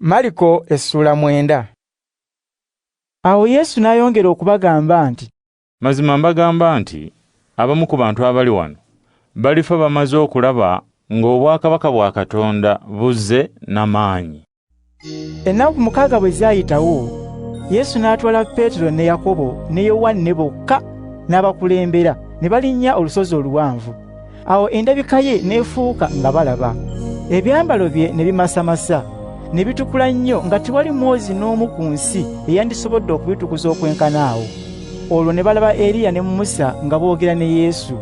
Makko Essuula 9. Awo Yesu n'ayongera okubagamba nti, Mazima mbagamba nti abamu ku bantu abali wano balifa bamaze okulaba ng'obwakabaka bwa Katonda buzze n'amaanyi. Ennaku 6 bwe zaayitawo, Yesu n'atwala Peetero ne Yakobo ne Yowaani ne bokka n'abakulembera ne balinnya olusozi oluwanvu. Awo endabika ye n'efuuka nga balaba. Ebyambalo bye ne bimasamasa, ne bitukula nnyo nga tewali mwozi n'omu ku nsi eyandisobodde okubitukuza okwenkana awo. Olwo ne balaba Eriya ne Musa nga boogera ne Yesu.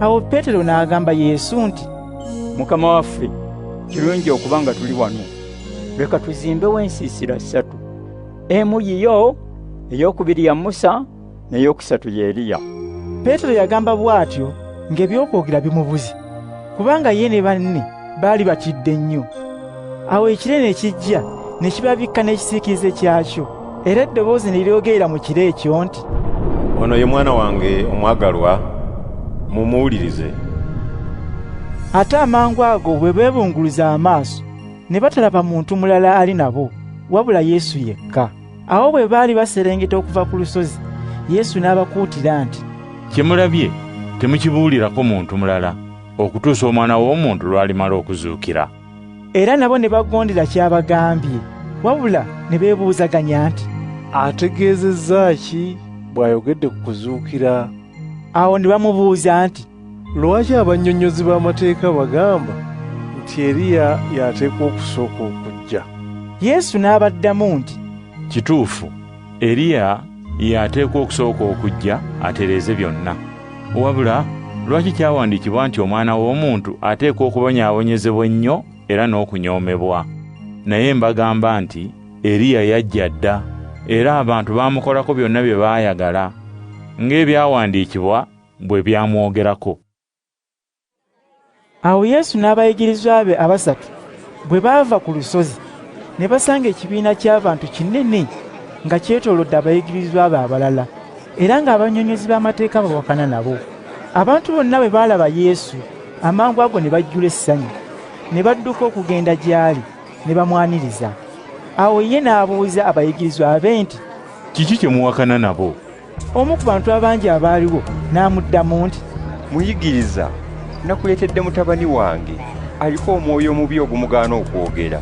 Awo Peetero n'agamba Yesu nti, Mukama waffe, kirungi okuba nga tuli wano. Leka tuzimbewo ensiisira 3. Emu yiyo, ey'okubiri ya Musa, n'ey'okusatu ya Eriya. Peetero yagamba bw'atyo ng'ebyokwogera bimubuze, kubanga ye ne banne baali batidde nnyo. Awo ekire ne kijja ne kibabikka n'ekisiikirize kyakyo, era eddoboozi ne lyogerera mu kire ekyo nti, Ono ye mwana wange omwagalwa, mumuwulirize. Ate amangu ago bwe beebunguluza amaaso ne batalaba muntu mulala ali nabo wabula Yesu yekka. Awo bwe baali baserengeta okuva ku lusozi, Yesu n'abakuutira nti, Kye mulabye temukibuulirako muntu mulala okutuusa Omwana w'Omuntu lw'alimala okuzuukira. Era nabo ne bagondera ky'abagambye, wabula ne beebuuzaganya nti, Ategeezezza ki bw'ayogedde ku kuzuukira? Awo ne bamubuuza nti, Lwaki abannyonnyozi b'amateeka bagamba nti Eriya y'ateekwa okusooka okujja? Yesu n'abaddamu nti, Kituufu, Eriya y'ateekwa okusooka okujja atereeze byonna. Wabula lwaki kyawandiikibwa nti Omwana w'Omuntu ateekwa okubonyaabonyezebwa ennyo era n'okunyoomebwa? Naye mbagamba nti Eriya yajja dda, era abantu baamukolako byonna bye baayagala, ng'ebyawandiikibwa bwe byamwogerako. Awo Yesu n'abayigirizwa be abasatu bwe baava ku lusozi, ne basanga ekibiina ky'abantu kinene nga kyetoolodde abayigirizwa be abalala, era ng'abannyonnyozi b'amateeka bawakana nabo. Abantu bonna bwe baalaba Yesu, amangu ago ne bajjula essanyu, ne badduka okugenda gy'ali ne bamwaniriza. Awo ye n'abuuza abayigirizwa be nti, Kiki kye muwakana nabo? Omu ku bantu abangi abaaliwo n'amuddamu nti, Muyigiriza, nakuleetedde mutabani wange, aliko omwoyo omubi ogumugaana okwogera.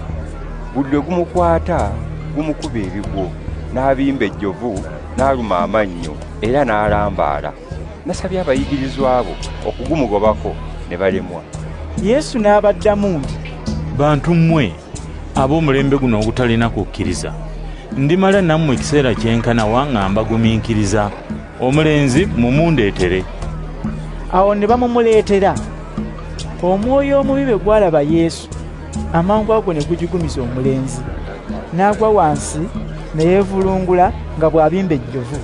Buli lwe gumukwata gumukuba ebigwo, n'abimba ejjovu, n'aluma amannyo, era n'alambaala. Nasabye abayigirizwa bo okugumugobako ne balemwa. Yesu n'abaddamu nti, Bantu mmwe ab'omulembe guno ogutalina kukkiriza, ndimala nammwe ekiseera kyenkana waŋŋamba gumiikiriza. Omulenzi mumundeetere. Awo ne bamumuleetera. Omwoyo omubi bwe gwalaba Yesu, amangu ago ne gujigumiza omulenzi, n'agwa wansi ne yeevulungula nga bw'abimba ejjovu.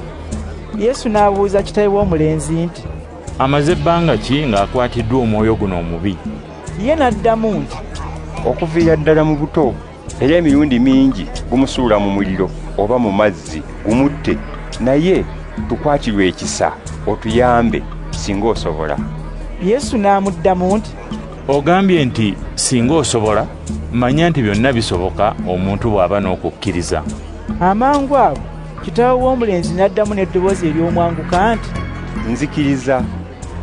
Yesu n'abuuza kitaawe w'omulenzi nti, Amaze ebbanga ki ng'akwatiddwa omwoyo guno omubi? Ye n'addamu nti, Okuviira ddala mu buto, era emirundi mingi gumusuula mu muliro oba mu mazzi gumutte, naye tukwatirwa ekisa otuyambe singa osobola. Yesu n'amuddamu nti, Ogambye nti singa osobola, manya nti byonna bisoboka omuntu bw'aba n'okukkiriza. Amangu ago kitaawe w'omulenzi n'addamu n'eddoboozi ery'omwanguka nti, Nzikiriza,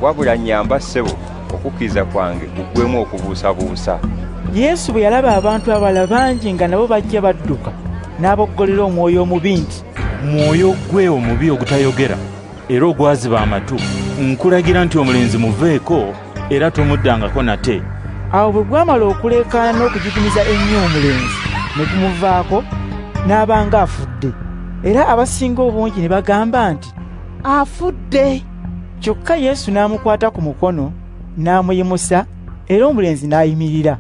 wabula nnyamba ssebo okukkiriza kwange kuggwemu okubuusabuusa. Yesu bwe yalaba abantu abalala bangi nga nabo bajja badduka, n'aboggolera omwoyo omubi nti, Mwoyo gwe omubi ogutayogera era ogwaziba amatu, nkulagira nti omulenzi muveeko era tomuddangako nate. Awo bwe gwamala okuleekaana n'okujigumiza ennyo omulenzi, ne gumuvaako n'abanga afudde. Era abasinga obungi ne bagamba nti, Afudde! Kyokka Yesu n'amukwata ku mukono n'amuyimusa, era omulenzi n'ayimirira.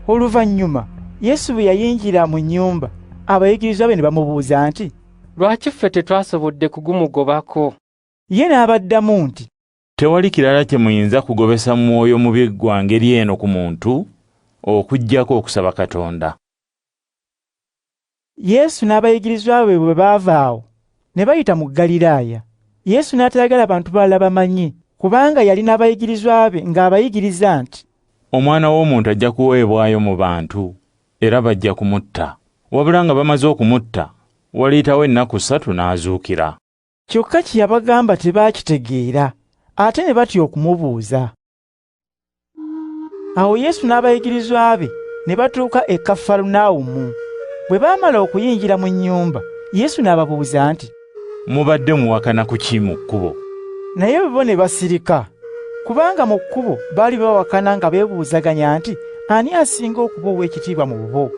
Oluvannyuma Yesu bwe yayingira mu nnyumba, abayigirizwa be ne bamubuuza nti, Lwaki ffe tetwasobodde kugumugobako? Ye n'abaddamu nti, Tewali kirala kye muyinza kugobesa mu mwoyo mubi gwa ngeri eno ku muntu okuggyako okusaba Katonda. Yesu n'abayigirizwa be bwe baava awo ne bayita mu Ggaliraaya. Yesu n'atayagala abantu balala bamanye, kubanga yali n'abayigirizwa be ng'abayigiriza nti, Omwana w'Omuntu ajja kuweebwayo mu bantu, era bajja kumutta. wabula nga bamaze okumutta waliitawo ennaku 3 n'azuukira. Kyokka kye yabagamba tebaakitegeera, ate ne batya okumubuuza. Awo Yesu n'abayigirizwa be ne batuuka e Kafalanawumu. Bwe baamala okuyingira mu nnyumba, Yesu n'ababuuza nti, mubadde muwakana ku ki mu kkubo? Naye bo ne basirika, kubanga mu kkubo baali bawakana nga beebuuzaganya nti ani asinga okuba ow'ekitiibwa mu bo.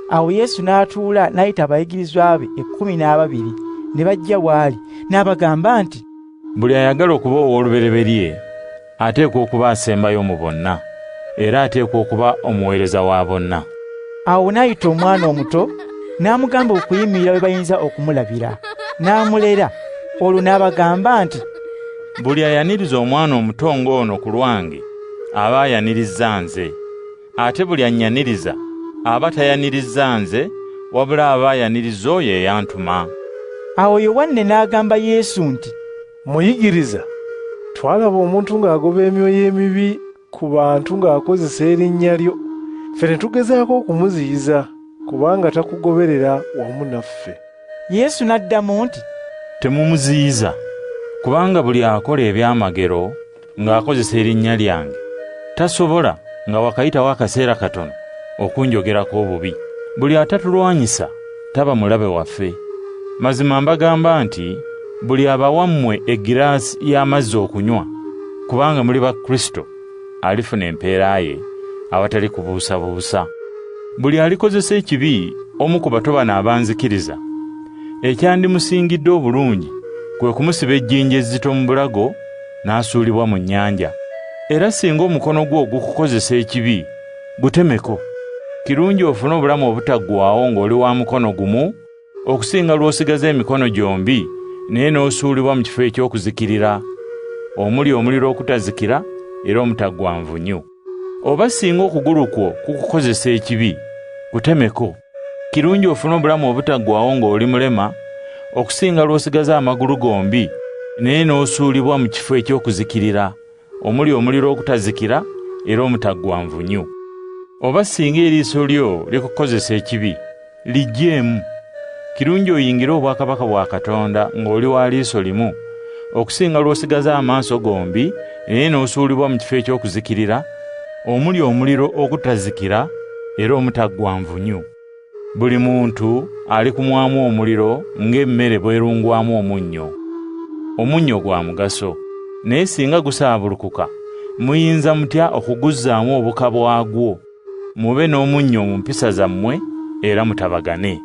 Awo Yesu n'atuula n'ayita abayigirizwa be 12 ne bajja bw'ali, n'abagamba nti, buli ayagala okuba ow'olubereberye ateekwa okuba asembayo mu bonna, era ateekwa okuba omuweereza wa bonna. Awo n'ayita omwana omuto n'amugamba okuyimirira we bayinza okumulabira, n'amulera. Olwo n'abagamba nti, buli ayaniriza omwana omuto ng'ono ku lwange aba ayanirizza nze, ate buli annyaniriza aba tayanirizza nze, wabula aba ayaniriza oyo eyantuma. Awo Yowanne n'agamba Yesu nti, Muyigiriza, twalaba omuntu ng'agoba emyoyo emibi ku bantu ng'akozesa erinnya lyo. Ffe ne tugezaako okumuziyiza, kubanga takugoberera wamu naffe. Yesu n'addamu nti, temumuziyiza, kubanga buli akola ebyamagero ng'akozesa erinnya lyange tasobola nga wakayitawo akaseera katono okunjogerako obubi. Buli atatulwanyisa taba mulabe waffe. Mazima mbagamba nti buli abawammwe egiraasi y'amazzi okunywa, kubanga muli ba Kristo, alifuna empeera ye awatali kubuusabuusa. Buli alikozesa ekibi omu ku bato bano abanzikiriza, ekyandimusingidde obulungi kwe kumusiba ejjinja ezzito mu bulago n'asuulibwa mu nnyanja. Era singa omukono gwo ogukukozesa ekibi gutemeko. Kirungi ofune obulamu obutaggwaawo ng'oli wa mukono gumu okusinga lw'osigaza emikono gyombi naye n'osuulibwa mu kifo eky'okuzikirira, omuli omuliro okutazikira era omutaggwa nvunyu. Oba singa okugulu kwo kukukozesa ekibi gutemeko. Kirungi ofune obulamu obutaggwaawo ng'oli mulema okusinga lw'osigaza amagulu gombi naye n'osuulibwa mu kifo eky'okuzikirira, omuli omuliro okutazikira era omutaggwa nvunyu. Oba singa eriiso lyo likukozesa ekibi lijjeemu. Kirungi oyingire obwakabaka bwa Katonda ng'oli wa liiso limu okusinga lw'osigaza amaaso gombi naye n'osuulibwa mu kifo eky'okuzikirira, omuli omuliro okutazikira era omutaggwa nvunyu. Buli muntu alikumwamu omuliro ng'emmere bwerungwamu omunnyo. Omunnyo gwa mugaso, naye singa gusaabulukuka muyinza mutya okuguzzaamu obuka bwagwo? Mube n'omunnyo mu mpisa zammwe era mutabagane.